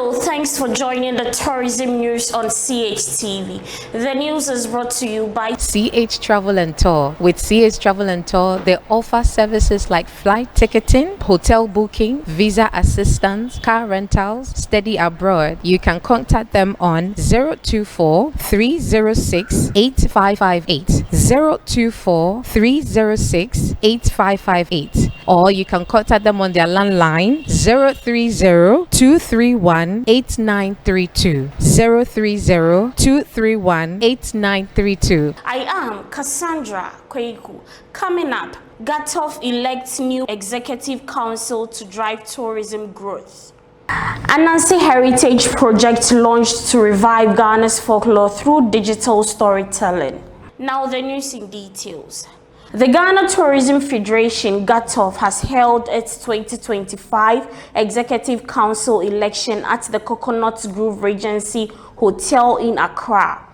Hello, thanks for joining the tourism news on CHTV. The news is brought to you by CH Travel and Tour. With CH Travel and Tour, they offer services like flight ticketing, hotel booking, visa assistance, car rentals, study abroad. You can contact them on 024 306 8558, 024 306 8558, or you can contact them on their landline 030 231 8932, 030 231 8932. I am Cassandra Kweku. Coming up, Gatov elects new executive council to drive tourism growth. Anansi Heritage Project launched to revive Ghana's folklore through digital storytelling. Now the news in details. The Ghana Tourism Federation, GATOF, has held its 2025 Executive Council election at the Coconut Grove Regency Hotel in Accra.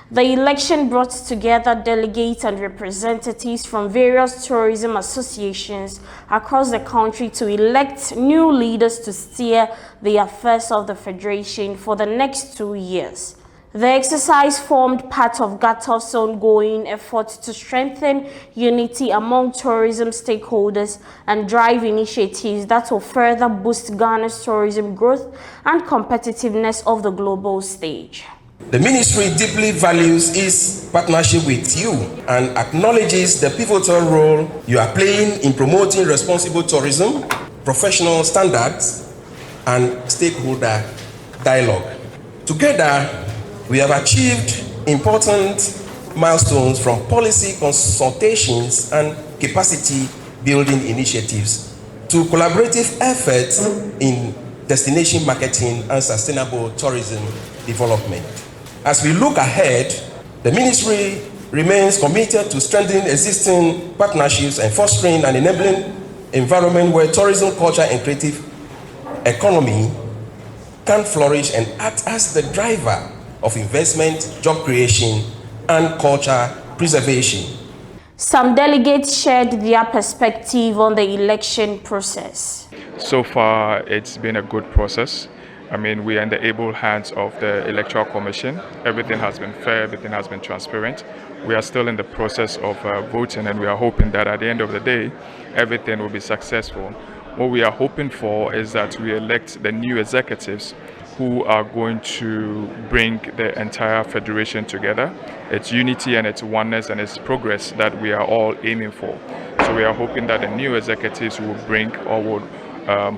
The election brought together delegates and representatives from various tourism associations across the country to elect new leaders to steer the affairs of the Federation for the next 2 years. The exercise formed part of GATOF's ongoing effort to strengthen unity among tourism stakeholders and drive initiatives that will further boost Ghana's tourism growth and competitiveness of the global stage. The ministry deeply values its partnership with you and acknowledges the pivotal role you are playing in promoting responsible tourism, professional standards, and stakeholder dialogue. Together, we have achieved important milestones from policy consultations and capacity building initiatives to collaborative efforts in destination marketing and sustainable tourism development. As we look ahead, the ministry remains committed to strengthening existing partnerships and fostering an enabling environment where tourism, culture, and creative economy can flourish and act as the driver of investment, job creation, and culture preservation. Some delegates shared their perspective on the election process. So far, it's been a good process. I mean, we are in the able hands of the Electoral Commission. Everything has been fair, everything has been transparent. We are still in the process of voting, and we are hoping that at the end of the day, everything will be successful. What we are hoping for is that we elect the new executives who are going to bring the entire federation together. It's unity and it's oneness and it's progress that we are all aiming for. So we are hoping that the new executives will bring or will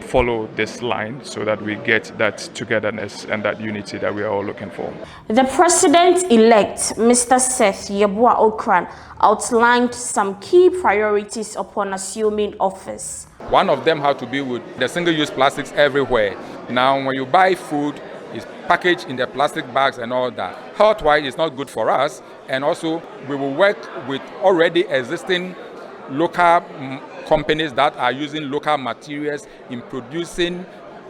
follow this line so that we get that togetherness and that unity that we are all looking for. The president-elect, Mr. Seth Yeboah Okran, outlined some key priorities upon assuming office. One of them had to be with the single-use plastics everywhere. Now, when you buy food, it's packaged in the plastic bags and all that. Health-wise, it's not good for us. And also, we will work with already existing local companies that are using local materials in producing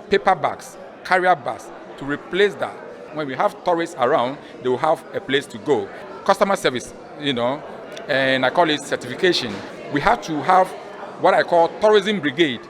paper bags, carrier bags, to replace that. When we have tourists around, they will have a place to go. Customer service, and I call it certification. We have to have what I call tourism brigade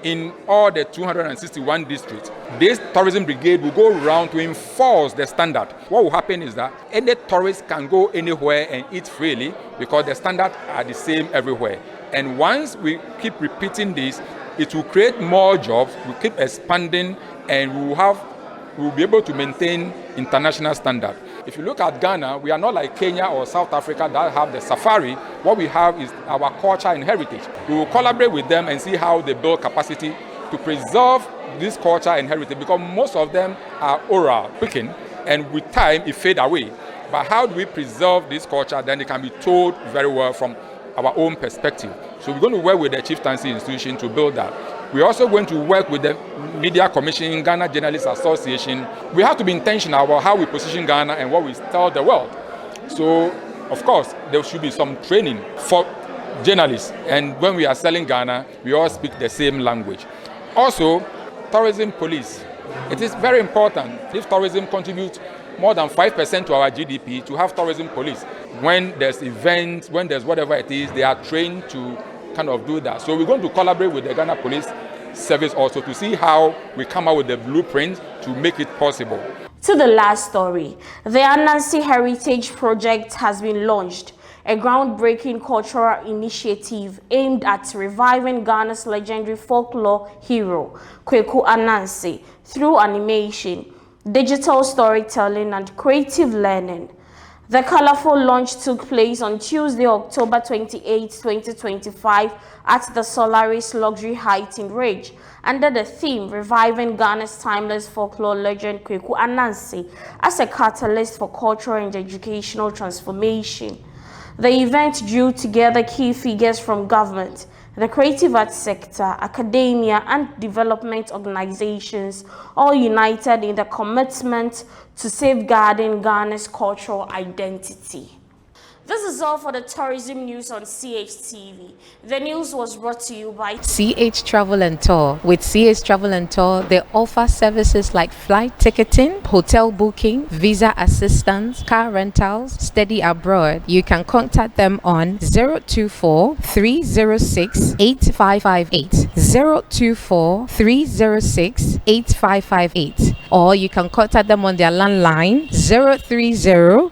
in all the 261 districts. This tourism brigade will go around to enforce the standard. What will happen is that any tourist can go anywhere and eat freely because the standards are the same everywhere. And once we keep repeating this, it will create more jobs, we'll keep expanding, and we'll be able to maintain international standard. If you look at Ghana, we are not like Kenya or South Africa that have the safari. What we have is our culture and heritage. We will collaborate with them and see how they build capacity to preserve this culture and heritage, because most of them are oral, speaking, and with time it fades away. But how do we preserve this culture? Then it can be told very well from our own perspective. So we're going to work with the chieftaincy institution to build that. We're also going to work with the Media Commission, Ghana Journalists Association. We have to be intentional about how we position Ghana and what we tell the world. So, of course, there should be some training for journalists. And when we are selling Ghana, we all speak the same language. Also, tourism police. It is very important if tourism contributes more than 5% to our GDP to have tourism police. When there's events, when there's whatever it is, they are trained to kind of do that. So we're going to collaborate with the Ghana Police service also to see how we come out with the blueprint to make it possible. To the last story, the Anansi Heritage Project has been launched, a groundbreaking cultural initiative aimed at reviving Ghana's legendary folklore hero, Kweku Anansi, through animation, digital storytelling, and creative learning. The colorful launch took place on Tuesday, October 28, 2025 at the Solaris Luxury Heights in Ridge, under the theme Reviving Ghana's Timeless Folklore Legend Kweku Anansi as a catalyst for cultural and educational transformation. The event drew together key figures from government, the creative arts sector, academia, and development organizations, all united in the commitment to safeguarding Ghana's cultural identity. This is all for the tourism news on CHTV. The news was brought to you by CH Travel and Tour. With CH Travel and Tour, they offer services like flight ticketing, hotel booking, visa assistance, car rentals, study abroad. You can contact them on 024 306 8558, 024 306 8558, or you can contact them on their landline 030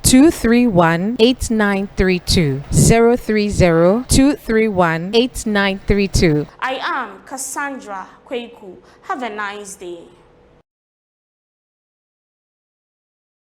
231 8932, 030 231 8932. I am Cassandra Kweku. Have a nice day.